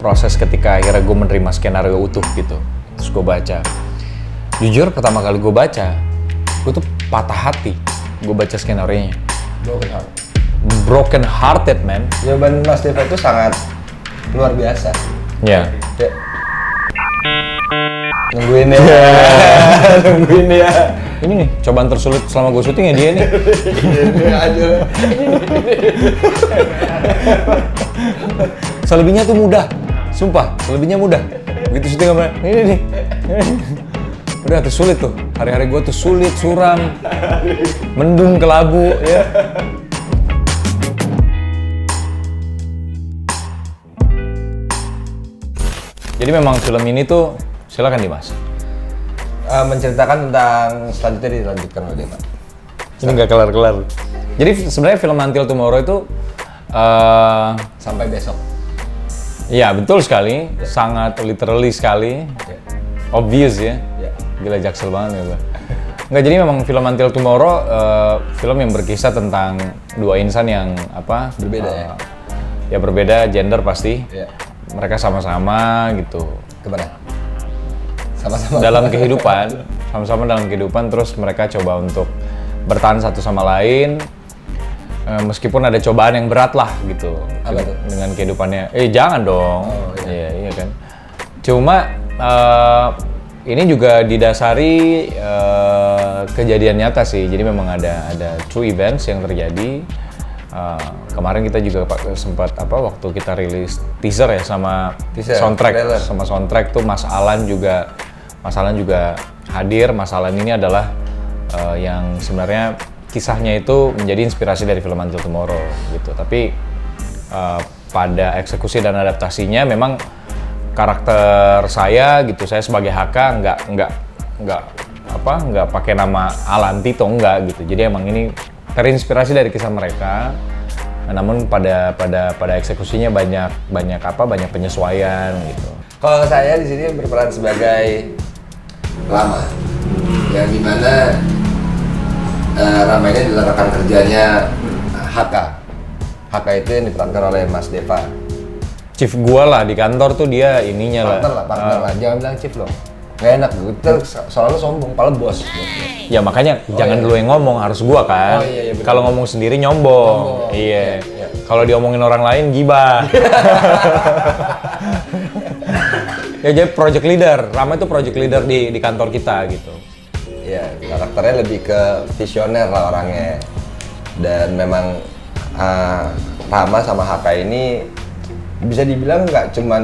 proses ketika akhirnya gue menerima skenario utuh gitu. Terus gue baca. Jujur pertama kali gue baca, gue tuh patah hati. Gue baca skenario-nya. Broken hearted, man. Jawaban Mas Deva itu sangat luar biasa. Ya. Ya. Nungguin ya. Nungguin ya. Ini nih, cobaan tersulit selama gue syuting ya dia nih. Ini aja. Selebihnya tuh mudah, sumpah, selebihnya mudah. Begitu syuting sama ini nih. Udah tersulit tuh, hari-hari gue tuh sulit, suram, mendung, kelabu, ya. Jadi memang film ini tuh, silakan Dimas. Menceritakan tentang selanjutnya dilanjutkan oleh Pak. Ini nggak kelar-kelar. Jadi sebenarnya film Until Tomorrow itu Sampai besok. ya betul sekali, sangat literally sekali, obvious ya. Gila jaksel banget ya gue. Nggak, jadi memang film Until Tomorrow film yang berkisah tentang dua insan yang apa? Berbeda ya? Ya berbeda gender pasti. Ya. Mereka sama-sama gitu. Kemana? Sama-sama. Dalam kehidupan, sama-sama dalam kehidupan, terus mereka coba untuk bertahan satu sama lain. Meskipun ada cobaan yang berat lah gitu. Apa tuh? Dengan kehidupannya. Jangan dong. Oh, iya. Iya kan. Cuma ini juga didasari kejadian nyata sih. Jadi memang ada true events yang terjadi. Kemarin kita juga sempat waktu kita rilis teaser ya sama soundtrack, trailer. sama soundtrack tuh Mas Alan juga hadir. Mas Alan ini adalah yang sebenarnya kisahnya itu menjadi inspirasi dari film Until Tomorrow gitu. Tapi pada eksekusi dan adaptasinya memang karakter saya gitu, saya sebagai HK nggak pakai nama Alan Tito, enggak gitu. Jadi emang ini terinspirasi dari kisah mereka. Namun pada eksekusinya banyak penyesuaian gitu. Kalau saya di sini berperan sebagai Rama, yang dimana Rama ini adalah rekan kerjanya HK. HK itu yang diperankan oleh Mas Deva. Chief gua lah di kantor tuh dia ininya Partner lah. Jangan bilang chief loh. Nggak enak gitu, selalu sombong, padahal bos. Ya makanya jangan dulu yang ngomong, harus gua kan. Iya, kalau ngomong sendiri nyombong. Iya. Kalau diomongin orang lain gibah. Ya jadi project leader, Rama itu project leader di kantor kita gitu. Iya, karakternya lebih ke visioner lah orangnya. Dan memang Rama sama HK ini bisa dibilang nggak cuman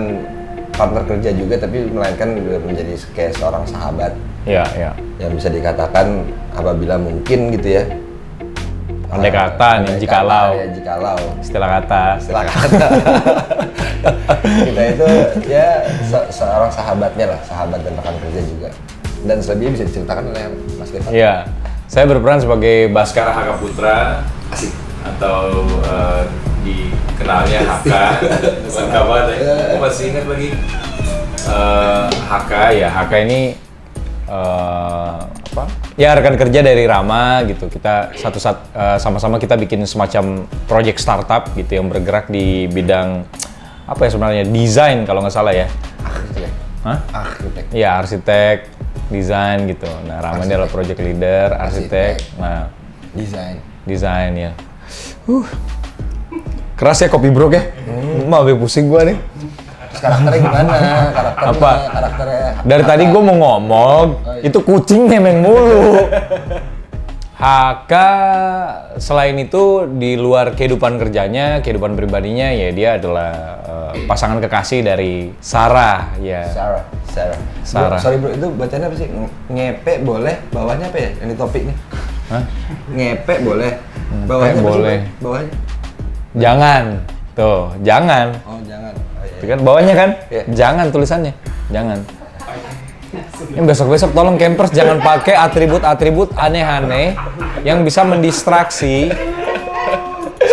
partner kerja juga, tapi melainkan juga menjadi kayak seorang sahabat. Iya. Yang bisa dikatakan apabila mungkin gitu ya. Andai kata nih, jikalau. Ya, jikalau. Istilah kata. Kita itu ya seorang sahabatnya lah, sahabat dan rekan kerja juga. Dan selebihnya bisa diceritakan oleh Mas Deva. Iya. Saya berperan sebagai Baskara Haka Putra. Asik. Atau dikenalnya HK. Lengkap banget ya. Aku masih ingat lagi. HK ini ya rekan kerja dari Rama gitu. Kita sama-sama kita bikin semacam project startup gitu yang bergerak di bidang apa ya sebenarnya, desain kalau nggak salah ya. Arsitek. Hah? Arsitek. Iya, arsitek, desain gitu. Nah, Rama ini adalah project leader, arsitek. Nah, desain ya. Keras ya kopi bro ya. Maaf ya, pusing gua nih. Terus karakternya gimana? Karakternya. Dari tadi gua mau ngomong, itu kucing nemeng mulu. HK selain itu di luar kehidupan kerjanya, kehidupan pribadinya ya dia adalah pasangan kekasih dari Sarah ya. Sarah. Sorry bro, itu bacanya apa sih? Ngepe boleh, bawahnya apa ya? Yang di topik nih. Hah? Ngepe boleh. Bawahnya apa sih, boleh. Bawahnya. Jangan. Tuh, jangan. Oh, jangan. Itu kan bawahnya kan? Iya. Jangan tulisannya. Jangan. Ini besok-besok tolong campers jangan pakai atribut-atribut aneh-aneh yang bisa mendistraksi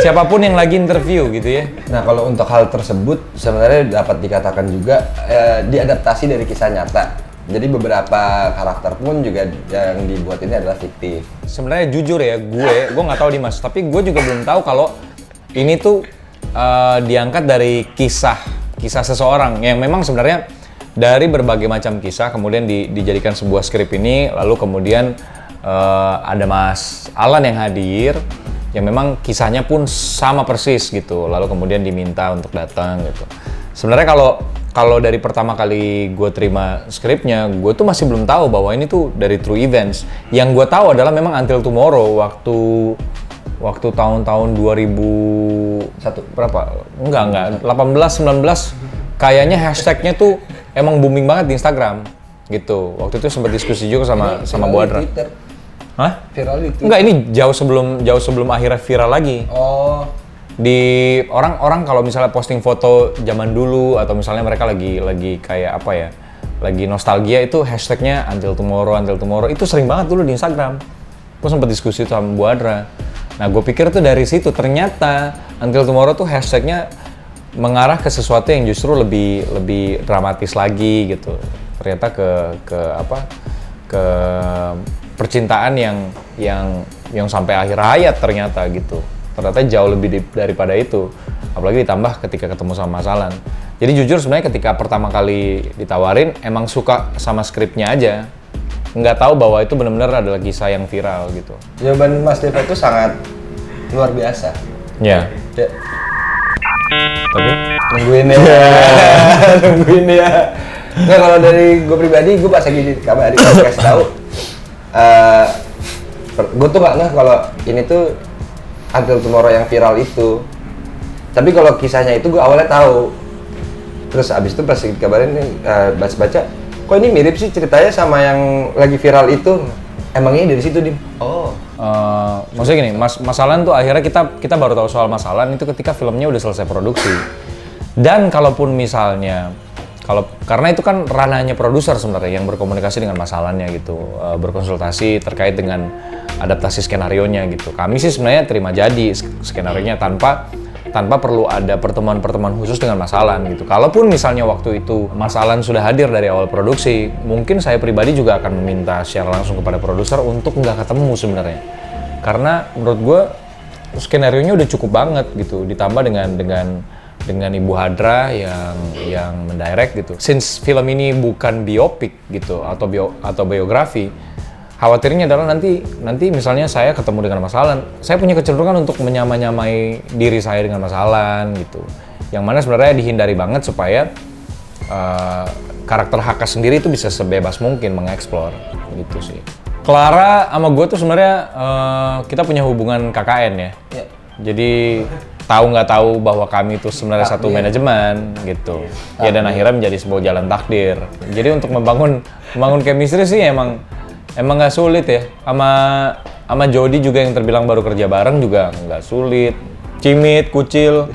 siapapun yang lagi interview gitu ya. Nah, kalau untuk hal tersebut sebenarnya dapat dikatakan juga diadaptasi dari kisah nyata. Jadi beberapa karakter pun juga yang dibuat ini adalah fiktif. Sebenarnya jujur ya, gue nggak tahu Dimas, tapi gue juga belum tahu kalau ini tuh diangkat dari kisah kisah seseorang yang memang sebenarnya dari berbagai macam kisah kemudian dijadikan sebuah skrip ini, lalu kemudian ada Mas Alan yang hadir yang memang kisahnya pun sama persis gitu, lalu kemudian diminta untuk datang gitu. Sebenarnya kalau dari pertama kali gue terima skripnya, gue tuh masih belum tahu bahwa ini tuh dari True Events. Yang gue tahu adalah memang Until Tomorrow waktu tahun-tahun 2001 berapa? Enggak, 18 19 kayaknya hashtagnya tuh emang booming banget di Instagram gitu. Waktu itu sempat diskusi juga sama Bu Adra. Hah? Viral di Twitter. Enggak, ini jauh sebelum akhirnya viral lagi. Oh. Di orang kalau misalnya posting foto zaman dulu atau misalnya mereka lagi kayak apa ya, lagi nostalgia, itu hashtagnya Until Tomorrow itu sering banget dulu di Instagram. Gue sempat diskusi sama Bu Adra. Nah gue pikir tuh dari situ, ternyata Until Tomorrow tuh hashtagnya mengarah ke sesuatu yang justru lebih dramatis lagi gitu. Ternyata ke percintaan yang sampai akhir hayat ternyata gitu. Ternyata jauh lebih daripada itu, apalagi ditambah ketika ketemu sama Mas Alan. Jadi jujur sebenarnya ketika pertama kali ditawarin emang suka sama skripnya aja, nggak tahu bahwa itu benar-benar adalah kisah yang viral gitu. Jawaban Mas Deva itu sangat luar biasa. Ya. Ya. Tapi Nungguin ya. Nah kalau dari gue pribadi, gue pas lagi kabar kasih tahu, gue tuh nggak ngeh kalau ini tuh Until Tomorrow yang viral itu. Tapi kalau kisahnya itu gue awalnya tahu. Terus abis itu pas dikabarin baca-baca, kok ini mirip sih ceritanya sama yang lagi viral itu. Emangnya dari situ, Dim? Oh. Maksudnya gini, Mas Alan tuh akhirnya kita baru tahu soal Mas Alan itu ketika filmnya udah selesai produksi. Dan kalaupun misalnya karena itu kan ranahnya produser sebenarnya yang berkomunikasi dengan Mas Alannya gitu, berkonsultasi terkait dengan adaptasi skenarionya gitu. Kami sih sebenarnya terima jadi skenarionya tanpa perlu ada pertemuan khusus dengan Mas Alan gitu. Kalaupun misalnya waktu itu Mas Alan sudah hadir dari awal produksi, mungkin saya pribadi juga akan meminta secara langsung kepada produser untuk nggak ketemu sebenarnya. Karena menurut gue skenarionya udah cukup banget gitu, ditambah dengan Ibu Hadra yang mendirect gitu. Since film ini bukan biopik gitu atau biografi, khawatirnya adalah nanti misalnya saya ketemu dengan Mas Alan, saya punya kecenderungan untuk menyamai diri saya dengan Mas Alan gitu. Yang mana sebenarnya dihindari banget supaya karakter Haka sendiri itu bisa sebebas mungkin mengeksplor gitu sih. Clara sama gue tuh sebenarnya kita punya hubungan KKN ya. Jadi tahu nggak tahu bahwa kami itu sebenarnya satu manajemen gitu. Ya dan akhirnya menjadi sebuah jalan takdir. Jadi untuk membangun chemistry sih emang nggak sulit ya. Sama Jody juga yang terbilang baru kerja bareng juga nggak sulit. Cimit, kucil,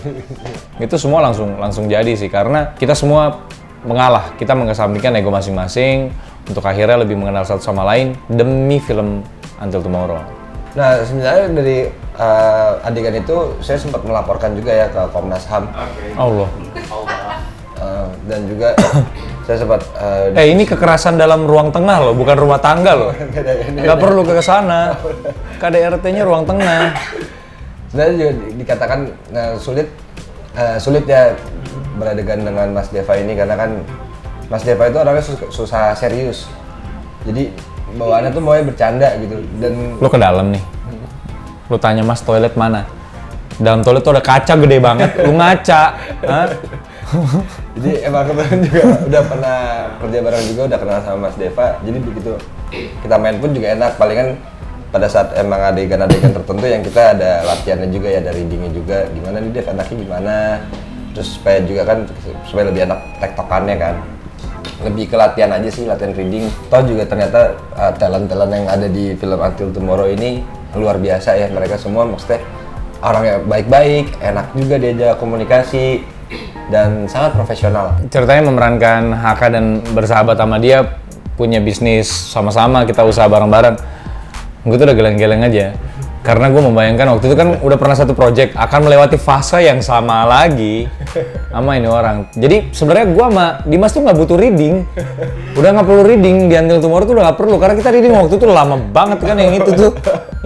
itu semua langsung jadi sih karena kita semua mengalah. Kita mengesampingkan ego masing-masing untuk akhirnya lebih mengenal satu sama lain demi film Until Tomorrow. Nah sebenarnya dari adegan itu saya sempat melaporkan juga ya ke Komnas HAM. Allah. Dan juga saya sempat ini kekerasan dalam ruang tengah loh, bukan rumah tangga loh. Nggak perlu ke sana. KDRT-nya ruang tengah. Sebenarnya juga dikatakan sulit ya beradegan dengan Mas Deva ini karena kan Mas Deva itu orangnya susah serius. Jadi bawaannya tuh maunya bercanda gitu dan Lu ke dalam nih. Lu tanya Mas toilet mana? Dalam toilet tuh ada kaca gede banget. Lu ngaca. Hah? Jadi emang kemarin juga udah pernah kerja bareng juga, udah kenal sama Mas Deva. Jadi begitu kita main pun juga enak. Palingan pada saat emang adegan-adegan tertentu yang kita ada latihannya juga ya, dari readingnya juga. Gimana nih Dev, anaknya gimana? Terus supaya juga kan supaya lebih enak tektokannya kan. Lebih ke latihan aja sih, latihan reading. Toh juga ternyata talent-talent yang ada di film Until Tomorrow ini luar biasa ya. Mereka semua maksudnya orangnya baik-baik, enak juga diajak komunikasi, dan sangat profesional. Ceritanya memerankan Haka dan bersahabat sama dia, punya bisnis sama-sama, kita usaha bareng-bareng. Gue tuh udah geleng-geleng aja. Karena gue membayangkan waktu itu kan udah pernah satu project, akan melewati fase yang sama lagi sama ini orang. Jadi sebenarnya gue sama Dimas tuh nggak butuh reading, udah nggak perlu reading di Until Tomorrow tuh udah nggak perlu, karena kita reading waktu itu lama banget kan yang itu tuh,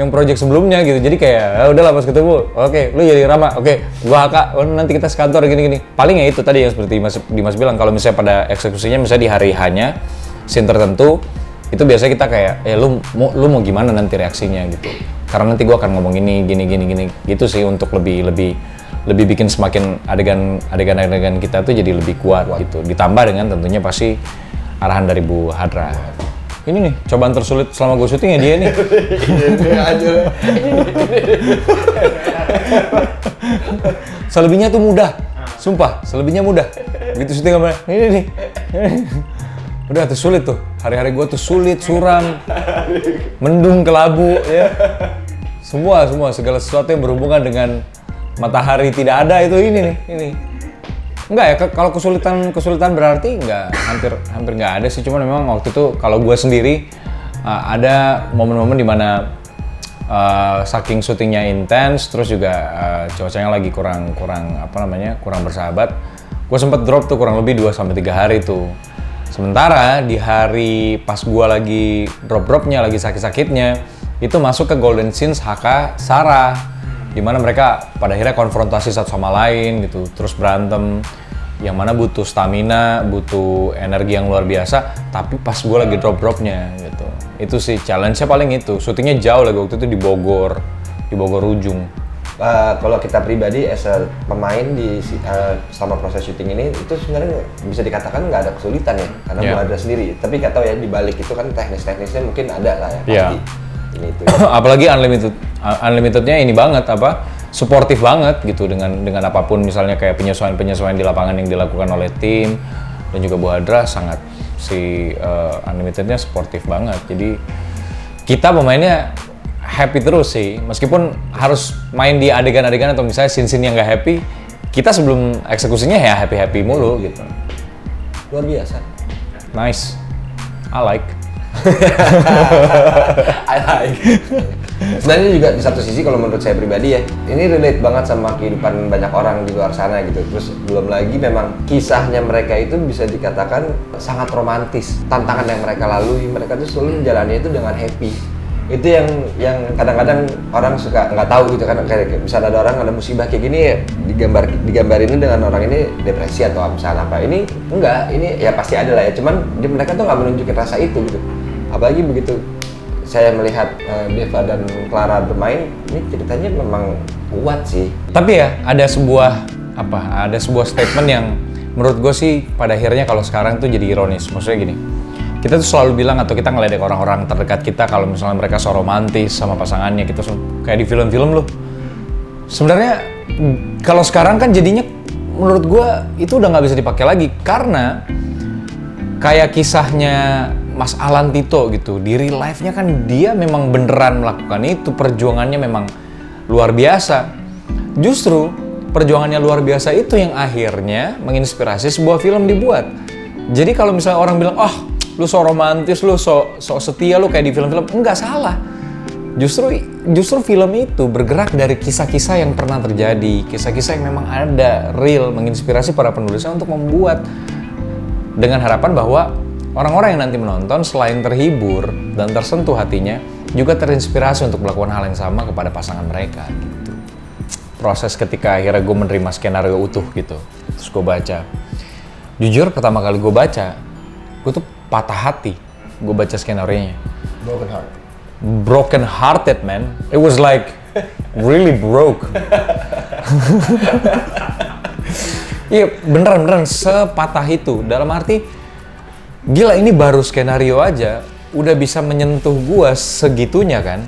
yang project sebelumnya gitu. Jadi kayak udah lah pas ketemu, oke, lu jadi Rama, oke, gua Haka, nanti kita sekantor gini-gini. Paling ya itu tadi yang seperti Dimas bilang, kalau misalnya pada eksekusinya misalnya di hari hanya scene tertentu, itu biasanya kita kayak, lu mau gimana nanti reaksinya gitu. Karena nanti gue akan ngomong gini gitu sih, untuk lebih bikin semakin adegan kita tuh jadi lebih kuat gitu. Ditambah dengan tentunya pasti arahan dari Bu Hadra. Ini nih cobaan tersulit selama gue syuting ya dia nih. Selebihnya tuh mudah, sumpah selebihnya mudah. Begitu syuting sama ini nih. Udah tuh sulit tuh, hari-hari gue tuh sulit, suram, mendung, kelabu, ya. Semua, segala sesuatu yang berhubungan dengan matahari tidak ada itu ini. Enggak ya, kalau kesulitan berarti enggak, hampir enggak ada sih, cuman memang waktu itu kalau gue sendiri ada momen-momen dimana saking syutingnya intens, terus juga cuacanya lagi kurang bersahabat, gue sempet drop tuh kurang lebih 2-3 hari tuh. Sementara di hari pas gue lagi drop-dropnya, lagi sakit-sakitnya, itu masuk ke golden scenes Haka, Sarah, dimana mereka pada akhirnya konfrontasi satu sama lain gitu, terus berantem, yang mana butuh stamina, butuh energi yang luar biasa, tapi pas gue lagi drop-dropnya gitu. Itu sih challenge-nya paling itu, syutingnya jauh lagi waktu itu di Bogor ujung. Kalau kita pribadi as a pemain selama proses syuting ini itu sebenarnya bisa dikatakan nggak ada kesulitan ya, karena Bu Hadra sendiri. Tapi nggak tahu ya, di balik itu kan teknisnya mungkin ada lah ya pasti. Ini itu. Apalagi Unlimitednya ini banget suportif banget gitu dengan apapun, misalnya kayak penyesuaian di lapangan yang dilakukan oleh tim, dan juga Bu Hadra sangat Unlimitednya suportif banget. Jadi kita pemainnya happy terus sih, meskipun harus main di adegan-adegan atau misalnya scene-scene yang nggak happy, kita sebelum eksekusinya ya happy mulu gitu. Luar biasa. Nice. I like. Sebenarnya juga di satu sisi kalau menurut saya pribadi ya, ini relate banget sama kehidupan banyak orang di luar sana gitu. Terus belum lagi memang kisahnya mereka itu bisa dikatakan sangat romantis. Tantangan yang mereka lalui, mereka tuh selalu menjalani itu dengan happy. Itu yang kadang-kadang orang suka nggak tahu gitu kan, kayak misalnya ada orang ada musibah kayak gini ya, digambarin dengan orang ini depresi atau misalnya apa, ini enggak, ini ya pasti ada lah ya, cuman mereka tuh nggak menunjukkan rasa itu gitu. Apalagi begitu saya melihat Deva dan Clara bermain, ini ceritanya memang kuat sih. Tapi ya ada sebuah statement yang menurut gue sih pada akhirnya kalau sekarang tuh jadi ironis. Maksudnya gini, kita tuh selalu bilang atau kita ngeledek orang-orang terdekat kita kalau misalnya mereka so romantis sama pasangannya, kita kayak di film-film loh. Sebenarnya kalau sekarang kan jadinya menurut gue itu udah nggak bisa dipakai lagi, karena kayak kisahnya Mas Alan Tito gitu, di real life-nya kan dia memang beneran melakukan itu, perjuangannya memang luar biasa. Justru perjuangannya luar biasa itu yang akhirnya menginspirasi sebuah film dibuat. Jadi kalau misalnya orang bilang, lu so romantis, lu so setia, lu kayak di film-film, enggak salah. Justru film itu bergerak dari kisah-kisah yang pernah terjadi, kisah-kisah yang memang ada, real, menginspirasi para penulisnya untuk membuat, dengan harapan bahwa orang-orang yang nanti menonton selain terhibur dan tersentuh hatinya, juga terinspirasi untuk melakukan hal yang sama kepada pasangan mereka gitu. Proses ketika akhirnya gue menerima skenario utuh gitu, terus gue baca. Jujur pertama kali gue baca, gue tuh patah hati. Gue baca skenario-nya. Broken hearted, man. It was like really broke. Iya, beneran sepatah itu. Dalam arti, gila ini baru skenario aja udah bisa menyentuh gue segitunya kan.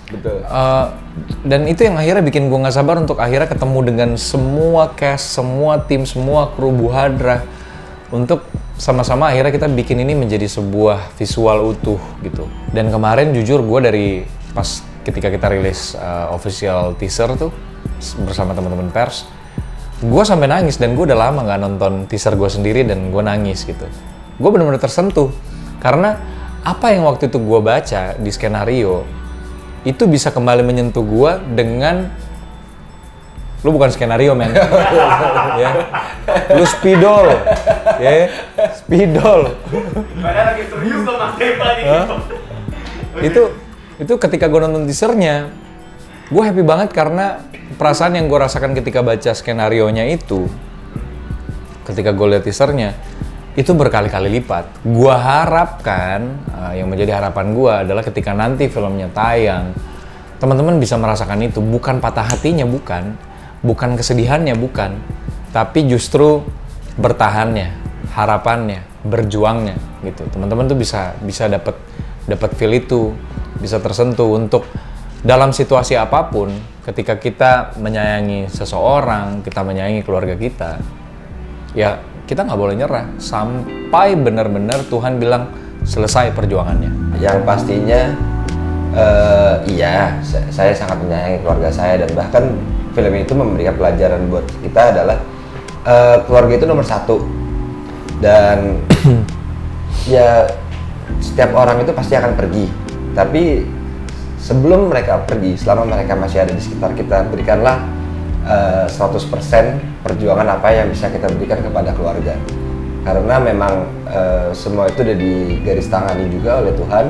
Betul. Dan itu yang akhirnya bikin gue nggak sabar untuk akhirnya ketemu dengan semua cast, semua tim, semua kru Bu Hadra, untuk sama-sama akhirnya kita bikin ini menjadi sebuah visual utuh gitu. Dan kemarin jujur gue dari pas ketika kita rilis official teaser tuh bersama teman-teman pers, gue sampai nangis, dan gue udah lama nggak nonton teaser gue sendiri dan gue nangis gitu. Gue benar-benar tersentuh karena apa yang waktu itu gue baca di skenario itu bisa kembali menyentuh gua dengan lu bukan skenario men, ya, lu spidol, ya, spidol. Padahal lagi serius loh Mas Deva nih. Itu ketika gue nonton teasernya, gue happy banget karena perasaan yang gue rasakan ketika baca skenarionya itu, ketika gue lihat teasernya, itu berkali-kali lipat. Gue harapkan, yang menjadi harapan gue adalah ketika nanti filmnya tayang, teman-teman bisa merasakan itu, bukan patah hatinya, bukan kesedihannya, bukan, tapi justru bertahannya, harapannya, berjuangnya gitu. Teman-teman tuh bisa dapat feel itu, bisa tersentuh untuk dalam situasi apapun, ketika kita menyayangi seseorang, kita menyayangi keluarga kita, ya kita nggak boleh nyerah sampai benar-benar Tuhan bilang selesai perjuangannya. Yang pastinya iya, saya sangat menyayangi keluarga saya, dan bahkan film itu memberikan pelajaran buat kita adalah keluarga itu nomor satu. Dan ya setiap orang itu pasti akan pergi, tapi sebelum mereka pergi, selama mereka masih ada di sekitar kita, berikanlah 100% perjuangan apa yang bisa kita berikan kepada keluarga. Karena memang semua itu udah digaris-tangani juga oleh Tuhan,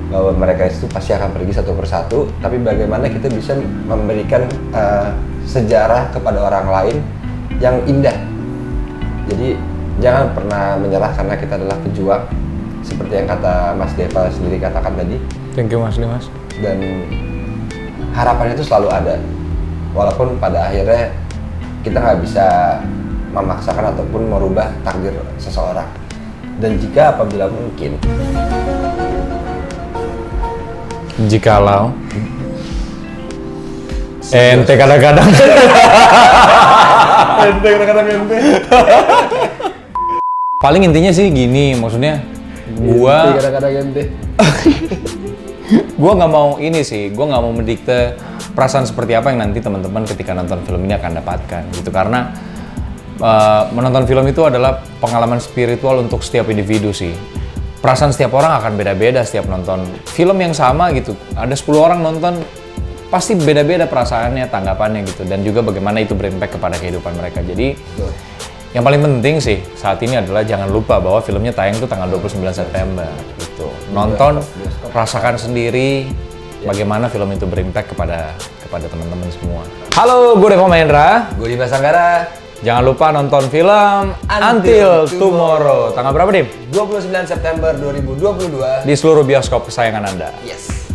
bahwa mereka itu pasti akan pergi satu persatu, tapi bagaimana kita bisa memberikan sejarah kepada orang lain yang indah. Jadi jangan pernah menyerah karena kita adalah pejuang, seperti yang kata Mas Deva sendiri katakan tadi. Thank you Mas Dimas. Dan harapan itu selalu ada, walaupun pada akhirnya kita nggak bisa memaksakan ataupun merubah takdir seseorang. Dan jika apabila mungkin, jikalau ente kadang-kadang paling intinya sih gini, maksudnya gua nggak mau ini sih, gua nggak mau mendikte perasaan seperti apa yang nanti teman-teman ketika nonton film ini akan dapatkan gitu, karena menonton film itu adalah pengalaman spiritual untuk setiap individu sih. Perasaan setiap orang akan beda-beda setiap nonton film yang sama gitu. Ada 10 orang nonton, pasti beda-beda perasaannya, tanggapannya gitu. Dan juga bagaimana itu berimpact kepada kehidupan mereka. Jadi, yang paling penting sih saat ini adalah jangan lupa bahwa filmnya tayang tuh tanggal 29 September gitu. Nonton, rasakan sendiri bagaimana film itu berimpact kepada teman-teman semua. Halo, gue Deva Mahendra. gue Dimas Anggara. Jangan lupa nonton film Until Tomorrow. Tanggal berapa, Dim? 29 September 2022 Di seluruh bioskop kesayangan Anda. Yes.